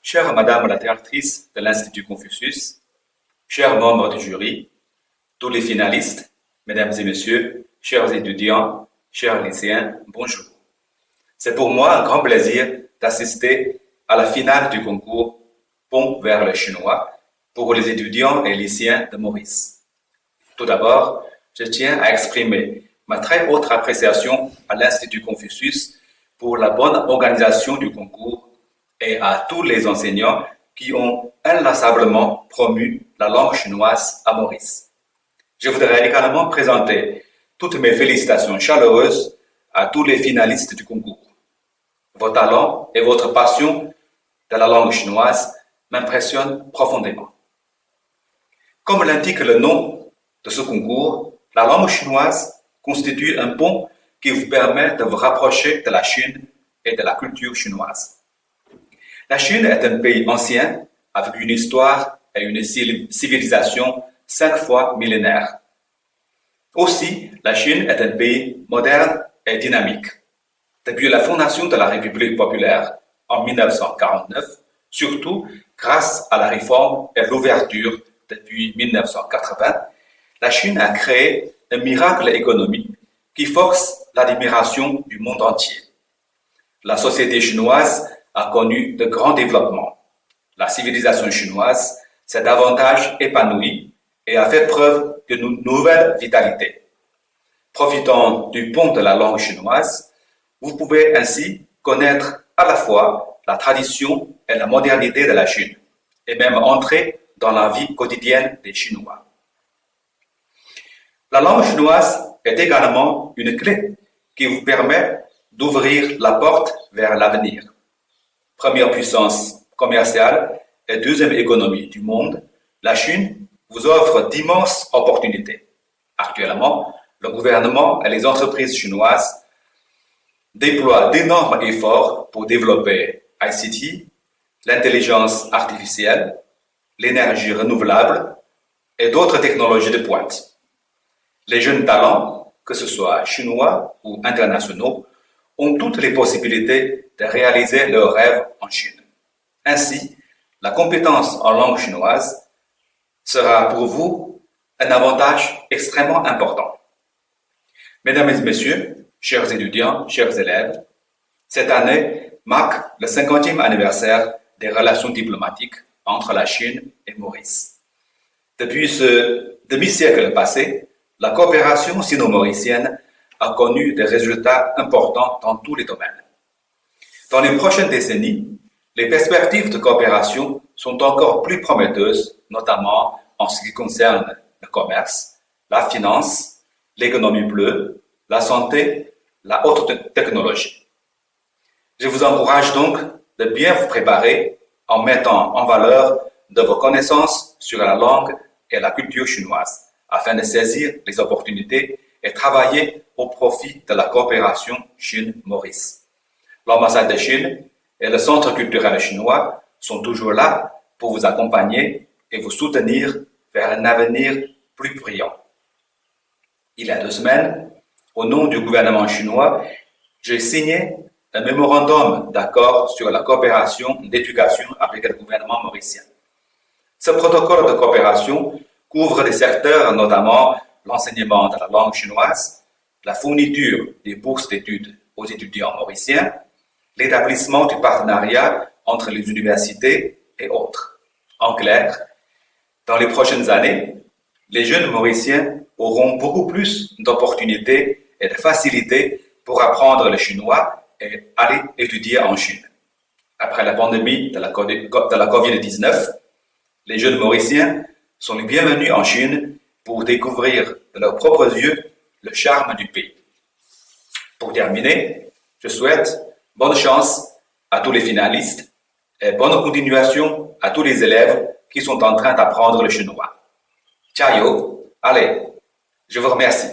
chère Madame la directrice de l'Institut Confucius, chers membres du jury, tous les finalistes, Mesdames et Messieurs, chers étudiants, chers lycéens, bonjour. C'est pour moi un grand plaisir d'assister à la finale du concours Pont vers le chinois pour les étudiants et lycéens de Maurice. Tout d'abord, je tiens à exprimer ma très haute appréciation à l'Institut Confucius pour la bonne organisation du concours et à tous les enseignants qui ont inlassablement promu la langue chinoise à Maurice. Je voudrais également présenter toutes mes félicitations chaleureuses à tous les finalistes du concours. Vos talents et votre passion de la langue chinoise m'impressionnent profondément. Comme l'indique le nom de ce concours, la langue chinoise constitue un pont qui vous permet de vous rapprocher de la Chine et de la culture chinoise. La Chine est un pays ancien avec une histoire et une civilisation 5 fois millénaire. Aussi, la Chine est un pays moderne et dynamique. Depuis la fondation de la République populaire en 1949, surtout grâce à la réforme et l'ouverture depuis 1980, la Chine a créé un miracle économique qui force l'admiration du monde entier. La société chinoise a connu de grands développements. La civilisation chinoise s'est davantage épanouie et a fait preuve d'une nouvelle vitalité. Profitant du pont de la langue chinoise, vous pouvez ainsi connaître à la fois la tradition et la modernité de la Chine, et même entrer dans la vie quotidienne des Chinois. La langue chinoise est également une clé qui vous permet d'ouvrir la porte vers l'avenir. Première puissance commerciale et deuxième économie du monde, la Chine vous offre d'immenses opportunités. Actuellement, le gouvernement et les entreprises chinoises déploient d'énormes efforts pour développer ICT, l'intelligence artificielle, l'énergie renouvelable et d'autres technologies de pointe. Les jeunes talents, que ce soit chinois ou internationaux, ont toutes les possibilités de réaliser leurs rêves en Chine. Ainsi, la compétence en langue chinoise sera pour vous un avantage extrêmement important. Mesdames et messieurs, chers étudiants, chers élèves, cette année marque le 50e anniversaire des relations diplomatiques entre la Chine et Maurice. Depuis ce demi-siècle passé, la coopération sino-mauricienne a connu des résultats importants dans tous les domaines. Dans les prochaines décennies, les perspectives de coopération sont encore plus prometteuses, notamment en ce qui concerne le commerce, la finance, l'économie bleue, la santé, la haute technologie. Je vous encourage donc de bien vous préparer en mettant en valeur de vos connaissances sur la langue et la culture chinoise, afin de saisir les opportunités et travailler au profit de la coopération Chine-Maurice. L'ambassade de Chine et le Centre culturel chinois sont toujours là pour vous accompagner et vous soutenir vers un avenir plus brillant. Il y a 2 semaines, au nom du gouvernement chinois, j'ai signé un mémorandum d'accord sur la coopération d'éducation avec le gouvernement mauricien. Ce protocole de coopération couvre des secteurs, notamment l'enseignement de la langue chinoise, la fourniture des bourses d'études aux étudiants mauriciens, l'établissement du partenariat entre les universités et autres. En clair, dans les prochaines années, les jeunes mauriciens auront beaucoup plus d'opportunités et de facilités pour apprendre le chinois et aller étudier en Chine. Après la pandémie de la COVID-19, les jeunes mauriciens sont les bienvenus en Chine pour découvrir de leurs propres yeux le charme du pays. Pour terminer, je souhaite bonne chance à tous les finalistes et bonne continuation à tous les élèves qui sont en train d'apprendre le chinois. Ciao, allez, je vous remercie.